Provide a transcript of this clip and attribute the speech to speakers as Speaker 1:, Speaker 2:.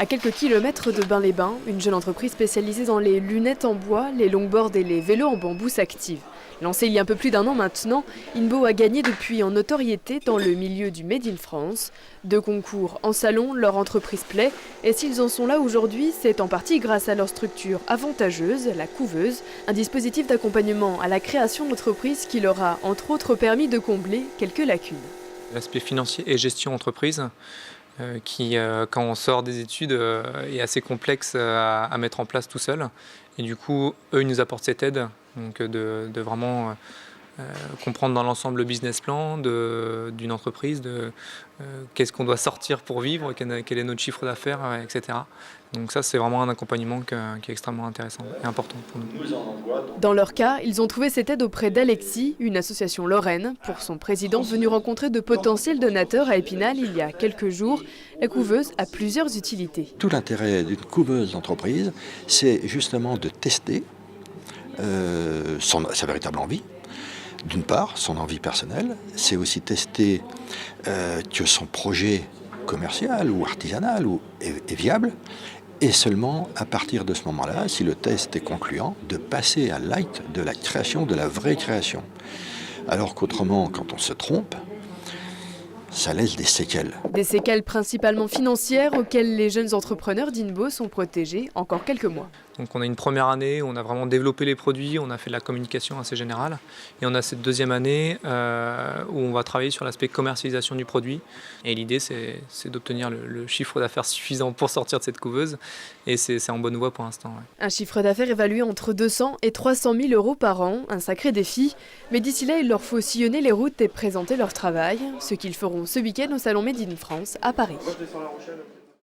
Speaker 1: À quelques kilomètres de Bain-les-Bains, une jeune entreprise spécialisée dans les lunettes en bois, les longboards et les vélos en bambou s'active. Lancée il y a un peu plus d'un an maintenant, Inbo a gagné depuis en notoriété dans le milieu du Made in France. De concours en salon, leur entreprise plaît et s'ils en sont là aujourd'hui, c'est en partie grâce à leur structure avantageuse, la couveuse, un dispositif d'accompagnement à la création d'entreprises qui leur a entre autres permis de combler quelques lacunes.
Speaker 2: L'aspect financier et gestion entreprise qui, quand on sort des études, est assez complexe à mettre en place tout seul. Et du coup, eux, ils nous apportent cette aide, donc de vraiment comprendre dans l'ensemble le business plan d'une entreprise, qu'est-ce qu'on doit sortir pour vivre, quel est notre chiffre d'affaires, etc. Donc ça, c'est vraiment un accompagnement qui est extrêmement intéressant et important pour nous.
Speaker 1: Dans leur cas, ils ont trouvé cette aide auprès d'Alexis, une association lorraine. Pour son président, venu rencontrer de potentiels donateurs à Épinal il y a quelques jours, la couveuse a plusieurs utilités.
Speaker 3: Tout l'intérêt d'une couveuse d'entreprise, c'est justement de tester sa véritable envie. D'une part, son envie personnelle, c'est aussi tester que son projet commercial ou artisanal est viable, et seulement à partir de ce moment-là, si le test est concluant, de passer à l'acte de la création, de la vraie création. Alors qu'autrement, quand on se trompe, ça laisse des séquelles.
Speaker 1: Des séquelles principalement financières auxquelles les jeunes entrepreneurs d'Inbo sont protégés encore quelques mois.
Speaker 2: Donc on a une première année où on a vraiment développé les produits, on a fait de la communication assez générale. Et on a cette deuxième année où on va travailler sur l'aspect commercialisation du produit. Et l'idée, c'est d'obtenir le chiffre d'affaires suffisant pour sortir de cette couveuse. Et c'est en bonne voie pour l'instant. Ouais.
Speaker 1: Un chiffre d'affaires évalué entre 200 et 300 000 euros par an, un sacré défi. Mais d'ici là, il leur faut sillonner les routes et présenter leur travail, ce qu'ils feront ce week-end au Salon Made in France à Paris.